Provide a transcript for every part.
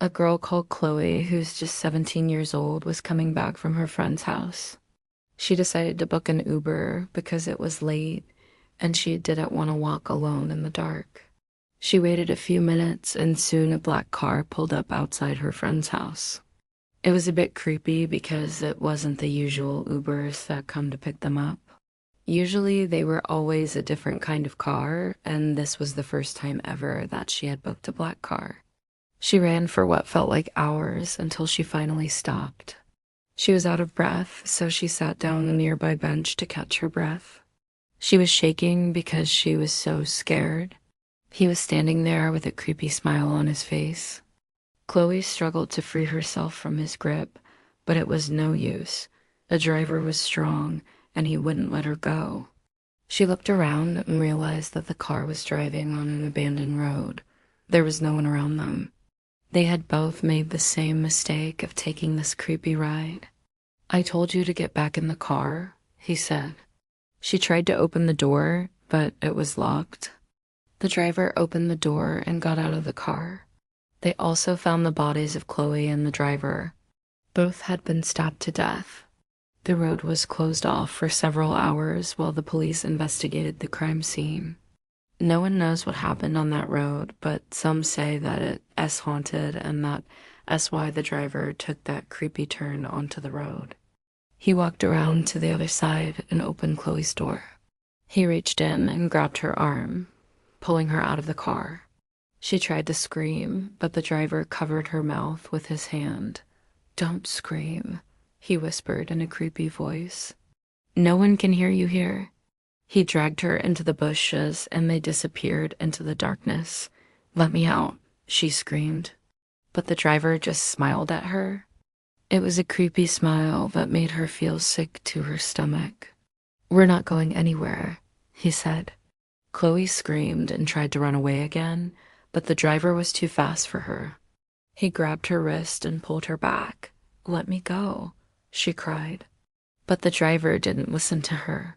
A girl called Chloe, who's just 17 years old, was coming back from her friend's house. She decided to book an Uber because it was late and she didn't want to walk alone in the dark. She waited a few minutes and soon a black car pulled up outside her friend's house. It was a bit creepy because it wasn't the usual Ubers that come to pick them up. Usually they were always a different kind of car, and this was the first time ever that she had booked a black car. She ran for what felt like hours until she finally stopped. She was out of breath, so she sat down on a nearby bench to catch her breath. She was shaking because she was so scared. He was standing there with a creepy smile on his face. Chloe struggled to free herself from his grip, but it was no use. The driver was strong, and he wouldn't let her go. She looked around and realized that the car was driving on an abandoned road. There was no one around them. They had both made the same mistake of taking this creepy ride. "I told you to get back in the car," he said. She tried to open the door, but it was locked. The driver opened the door and got out of the car. They also found the bodies of Chloe and the driver. Both had been stabbed to death. The road was closed off for several hours while the police investigated the crime scene. No one knows what happened on that road, but some say that it's haunted and that's why the driver took that creepy turn onto the road. He walked around to the other side and opened Chloe's door. He reached in and grabbed her arm, pulling her out of the car. She tried to scream, but the driver covered her mouth with his hand. "Don't scream," he whispered in a creepy voice. "No one can hear you here." He dragged her into the bushes and they disappeared into the darkness. "Let me out," she screamed. But the driver just smiled at her. It was a creepy smile that made her feel sick to her stomach. "We're not going anywhere," he said. Chloe screamed and tried to run away again, but the driver was too fast for her. He grabbed her wrist and pulled her back. "Let me go," she cried. But the driver didn't listen to her.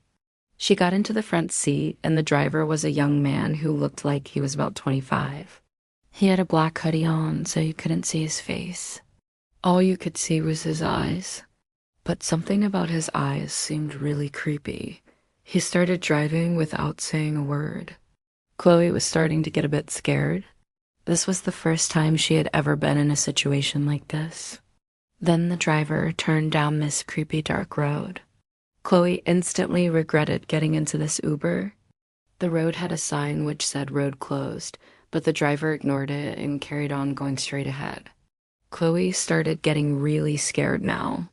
She got into the front seat, and the driver was a young man who looked like he was about 25. He had a black hoodie on, so you couldn't see his face. All you could see was his eyes. But something about his eyes seemed really creepy. He started driving without saying a word. Chloe was starting to get a bit scared. This was the first time she had ever been in a situation like this. Then the driver turned down this creepy dark road. Chloe instantly regretted getting into this Uber. The road had a sign which said road closed, but the driver ignored it and carried on going straight ahead. Chloe started getting really scared now.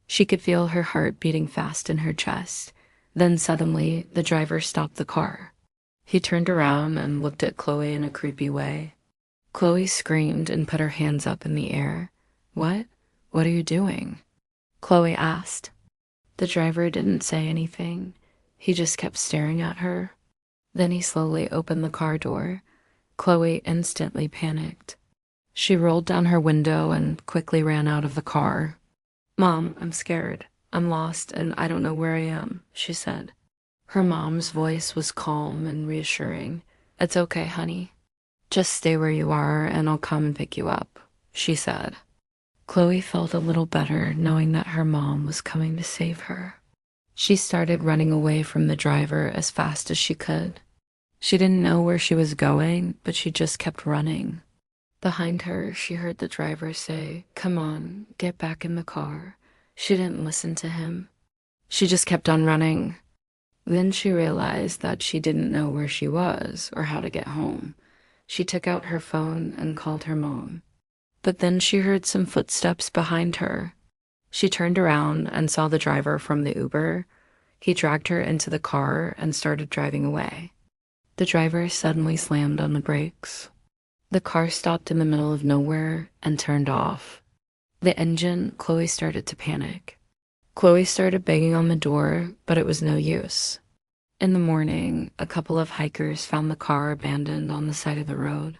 She could feel her heart beating fast in her chest. Then suddenly, the driver stopped the car. He turned around and looked at Chloe in a creepy way. Chloe screamed and put her hands up in the air. "What? What are you doing?" Chloe asked. The driver didn't say anything. He just kept staring at her. Then he slowly opened the car door. Chloe instantly panicked. She rolled down her window and quickly ran out of the car. "Mom, I'm scared. I'm lost and I don't know where I am," she said. Her mom's voice was calm and reassuring. "It's okay, honey. Just stay where you are and I'll come and pick you up," she said. Chloe felt a little better knowing that her mom was coming to save her. She started running away from the driver as fast as she could. She didn't know where she was going, but she just kept running. Behind her, she heard the driver say, "Come on, get back in the car." She didn't listen to him. She just kept on running. Then she realized that she didn't know where she was or how to get home. She took out her phone and called her mom. But then she heard some footsteps behind her. She turned around and saw the driver from the Uber. He dragged her into the car and started driving away. The driver suddenly slammed on the brakes. The car stopped in the middle of nowhere and turned off. The engine, Chloe started to panic. Chloe started banging on the door, but it was no use. In the morning, a couple of hikers found the car abandoned on the side of the road.